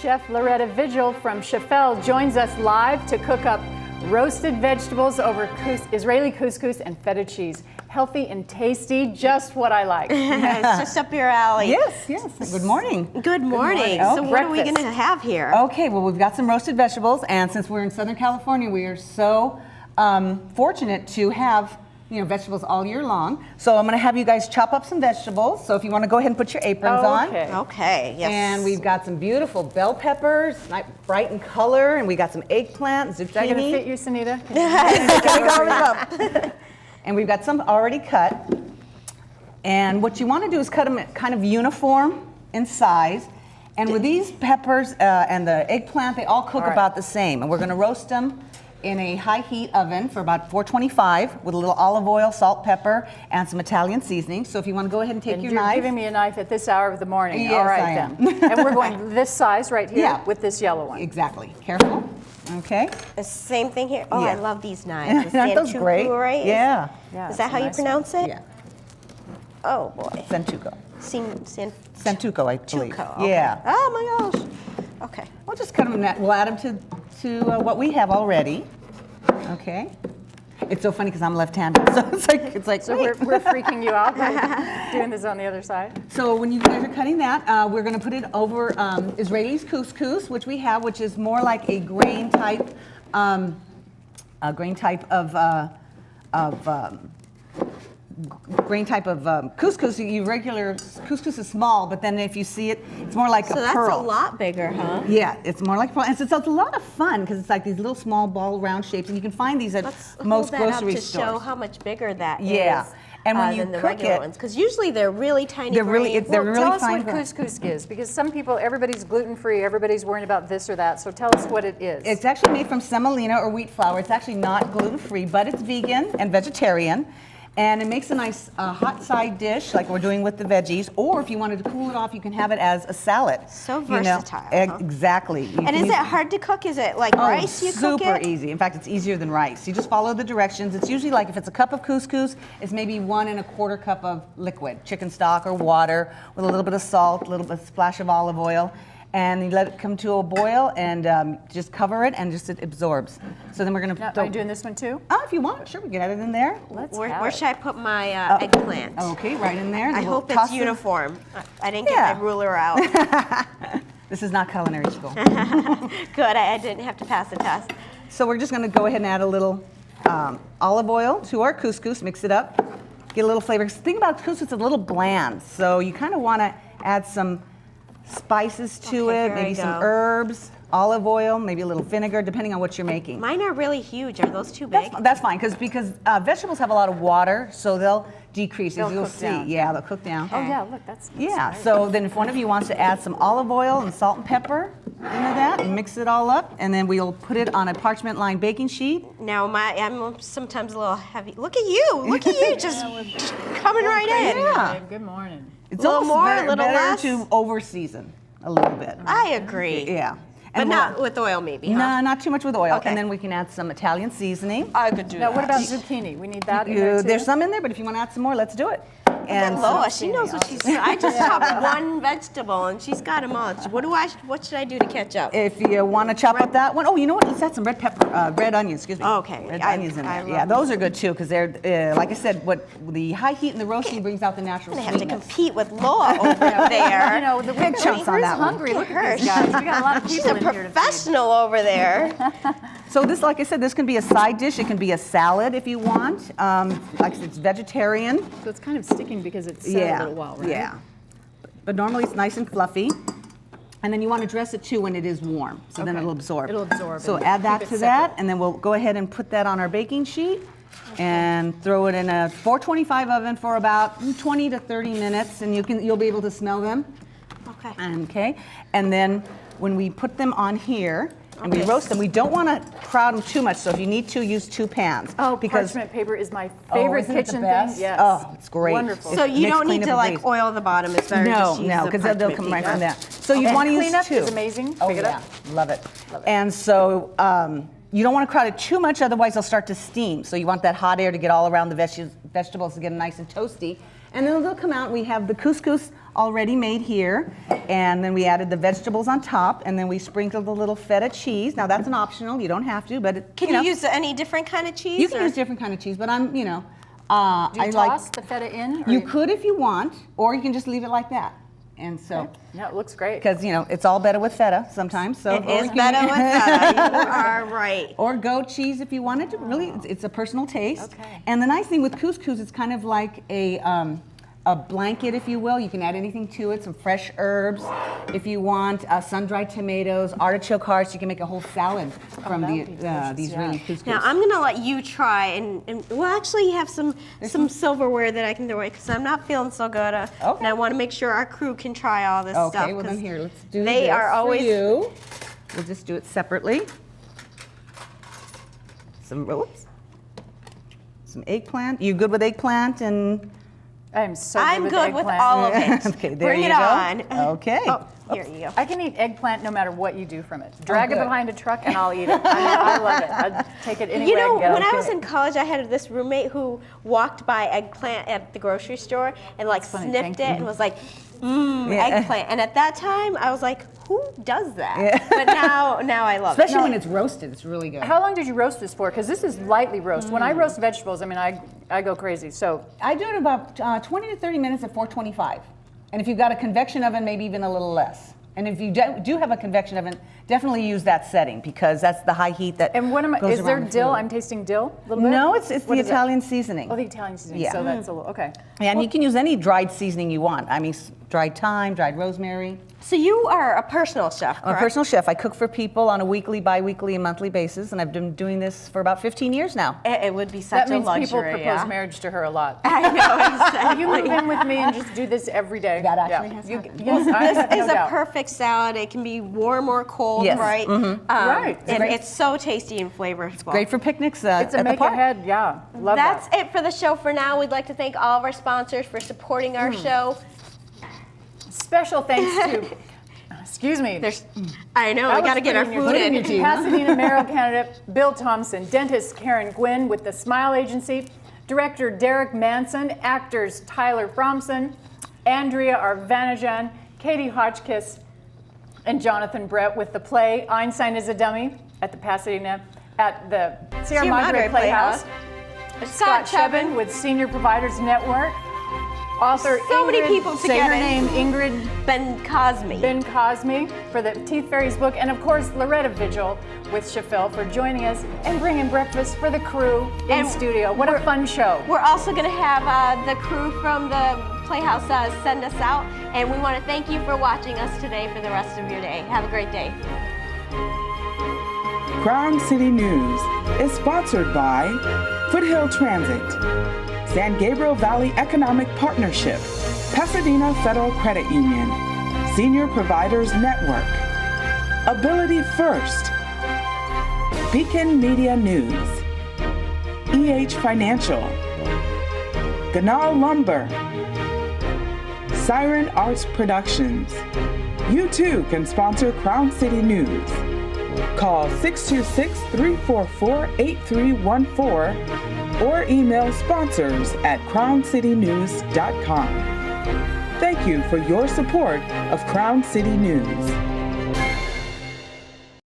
Chef Loretta Vigil from Chefelle joins us live to cook up roasted vegetables over Israeli couscous and feta cheese. Healthy and tasty, just what I like. It's just up your alley. Yes, yes. Good morning. Good morning. Oh, so what are we going to have here? Okay, well, we've got some roasted vegetables, and since we're in Southern California, we are so fortunate to have vegetables all year long. So I'm going to have you guys chop up some vegetables. So if you want to go ahead and put your aprons on. Okay, yes. And we've got some beautiful bell peppers, nice, bright in color, and we got some eggplant, zucchini. Is that going to fit you, Sehnita? And we've got some already cut. And what you want to do is cut them kind of uniform in size. And with these peppers and the eggplant, they all cook about the same. And we're going to roast them in a high heat oven for about 425 with a little olive oil, salt, pepper, and some Italian seasoning. So if you want to go ahead and take your knife. You're giving me a knife at this hour of the morning. Yes, all right, I am. then. And we're going this size right here with this yellow one. Exactly. Careful. Okay. The same thing here. Oh, Yeah. I love these knives. Aren't those great? Right? Yeah. Is that how you pronounce it? Yeah. Oh, boy. Santuco. Santuco, I believe. Okay. Yeah. Oh, my gosh. Okay. We'll just cut them. We'll add them to what we have already. Okay. It's so funny because I'm left-handed, so it's like. So we're freaking you out by doing this on the other side. So when you guys are cutting that, we're going to put it over Israeli's couscous, which we have, which is more like a grain type of couscous. Regular couscous is small, but then if you see it, it's more like a pearl. So that's a lot bigger, huh? Yeah, it's more like a pearl. And so it's a lot of fun because it's like these little small ball round shapes, and you can find these at most grocery stores. To show how much bigger that is. Yeah. And when you than the cook regular it, ones, because usually they're really tiny. they're really Tell us fine. what couscous is, because some people, everybody's gluten-free, everybody's worrying about this or that. So tell us what it is. It's actually made from semolina or wheat flour. It's actually not gluten-free, but it's vegan and vegetarian. And it makes a nice hot side dish like we're doing with the veggies. Or if you wanted to cool it off, you can have it as a salad. So versatile. Huh? Exactly. And is it hard to cook? Is it like rice you cook it? Super easy. In fact, it's easier than rice. You just follow the directions. It's usually like if it's a cup of couscous, it's maybe 1 1/4 cup of liquid, chicken stock or water with a little bit of salt, a little bit splash of olive oil. And you let it come to a boil and just cover it and just it absorbs. So then we're going to... Are you doing this one too? Oh, if you want, sure, we can add it in there. Where should I put my eggplant? Okay, right in there. I hope it's uniform. I didn't get my ruler out. This is not culinary school. Good, I didn't have to pass the test. So we're just going to go ahead and add a little olive oil to our couscous, mix it up, get a little flavor. The thing about couscous, it's a little bland, so you kind of want to add some spices to it, maybe some herbs, olive oil, maybe a little vinegar, depending on what you're making. Mine are really huge. Are those too big? That's fine, because vegetables have a lot of water, so they'll decrease, as you'll see. Down. Yeah, they'll cook down. Oh yeah, look, that's Yeah, great. so then if one of you wants to add some olive oil and salt and pepper into that and mix it all up, and then we'll put it on a parchment-lined baking sheet. Now, I'm sometimes a little heavy. Look at you, just coming right in. Yeah. Good morning. It's A little almost more, better, a little better less? to over-season a little bit. I agree. Yeah. But not with oil, maybe, huh? No, not too much with oil. Okay. And then we can add some Italian seasoning. I could do Now, that. what about zucchini? We need that in there too? There's some in there, but if you want to add some more, let's do it. And Loa, she knows what she's doing. I just chopped one vegetable, and she's got them all. What should I do to catch up? If you want to chop up that one, oh, you know what? Let's add some red onions. Excuse me. Okay. Red onions in there. Yeah, those are good too because they're like I said, what the high heat and the roasting brings out the natural I'm gonna sweetness. have to compete with Loa over there. You know, the big chunks on that one. hungry. Look her. at these guys. We got a lot of people She's a in here to feed. professional over there. So this, like I said, this can be a side dish. It can be a salad if you want. Like I said, it's vegetarian. So it's kind of sticking because it's set a little while, right? Yeah. But normally it's nice and fluffy. And then you want to dress it too when it is warm, so then it'll absorb. It'll absorb. So and add that keep it to separate. that, and then we'll go ahead and put that on our baking sheet and throw it in a 425 oven for about 20 to 30 minutes, and you'll be able to smell them. Okay. Okay. And then when we put them on here, and we roast them, we don't want to crowd them too much, so if you need to, use 2 pans. Oh, parchment paper is my favorite isn't it the kitchen best? thing. Yes. Oh, it's great. Wonderful. So you Makes don't need cleanup to like breeze. oil the bottom. It's better just use No, the because they'll come right parchment from paper. that. So you want to use cleanup 2. is amazing. Oh Pick it yeah, up. love it. And so you don't want to crowd it too much, otherwise they'll start to steam. So you want that hot air to get all around the vegetables to get nice and toasty. And then they'll come out. We have the couscous already made here, and then we added the vegetables on top, and then we sprinkled a little feta cheese. Now that's an optional, you don't have to, but Can you use any different kind of cheese? You can use different kind of cheese, but I'm, Do you I toss the feta in? You could if you want, or you can just leave it like that. And so, no, it looks great. because it's all better with feta sometimes. So It is better with feta. You are right. Or goat cheese if you wanted to. Really, it's a personal taste. Okay. And the nice thing with couscous, it's kind of like a blanket, if you will. You can add anything to it, some fresh herbs. If you want sun-dried tomatoes, artichoke hearts, you can make a whole salad from these really couscous. Now I'm gonna let you try, and we'll actually have some silverware that I can throw away because I'm not feeling so good. And I want to make sure our crew can try all this stuff. Okay, well then here, let's do they this are always for you. We'll just do it separately. Some eggplant. You good with eggplant and? I'm so I'm good with all of it. Okay, there Bring you it go. on. Okay. Oh, here you go. I can eat eggplant no matter what you do from it. Drag it good. behind a truck and I'll eat it. I love it. I'd take it anywhere I can get. When I was in college, I had this roommate who walked by eggplant at the grocery store and sniffed it and was like, eggplant. And at that time, I was like, who does that? Yeah. But now I love it. Especially when it's roasted, it's really good. How long did you roast this for? Because this is lightly roast. When I roast vegetables, I go crazy. So I do it about 20 to 30 minutes at 425. And if you've got a convection oven, maybe even a little less. And if you do have a convection oven, definitely use that setting because that's the high heat that. And is there dill? I'm tasting dill a little bit? No, it's the Italian seasoning. Oh, the Italian seasoning. Yeah. So that's a little, okay. Yeah, and you can use any dried seasoning you want. I mean, dried thyme, dried rosemary. So you are a personal chef, correct? I'm a personal chef. I cook for people on a weekly, bi-weekly, and monthly basis, and I've been doing this for about 15 years now. It would be such That a means luxury. people propose marriage to her a lot. I know, exactly. You move in with me and just do this every day. That actually has happened. Yes, I have This no is a doubt. perfect salad. It can be warm or cold, Yes. right? Right. And it's so tasty and flavorful. Great for picnics It's a at the make park. ahead, yeah. Love That's that. it for the show for now. We'd like to thank all of our sponsors for supporting our show. Special thanks to, excuse me. I know, we got to get our food in. Pasadena Mayor candidate Bill Thompson, dentist Karen Gwynn with the Smile Agency, director Derek Manson, actors Tyler Fromson, Andrea Arvanajan, Katie Hotchkiss, and Jonathan Brett with the play Einstein is a Dummy at the Sierra Madre Playhouse. Scott Chevin with Senior Providers Network. Author So many Ingrid, people say her together. name, Ingrid Ben Cosme. Ben Cosme for the Teeth Fairies book, and of course Loretta Vigil with Chefelle for joining us and bringing breakfast for the crew in studio. What a fun show. We're also going to have the crew from the Playhouse send us out, and we want to thank you for watching us today for the rest of your day. Have a great day. Crown City News is sponsored by Foothill Transit, San Gabriel Valley Economic Partnership, Pasadena Federal Credit Union, Senior Providers Network, Ability First, Beacon Media News, EH Financial, Ganal Lumber, Siren Arts Productions. You too can sponsor Crown City News. Call 626-344-8314 or email sponsors@crowncitynews.com. Thank you for your support of Crown City News.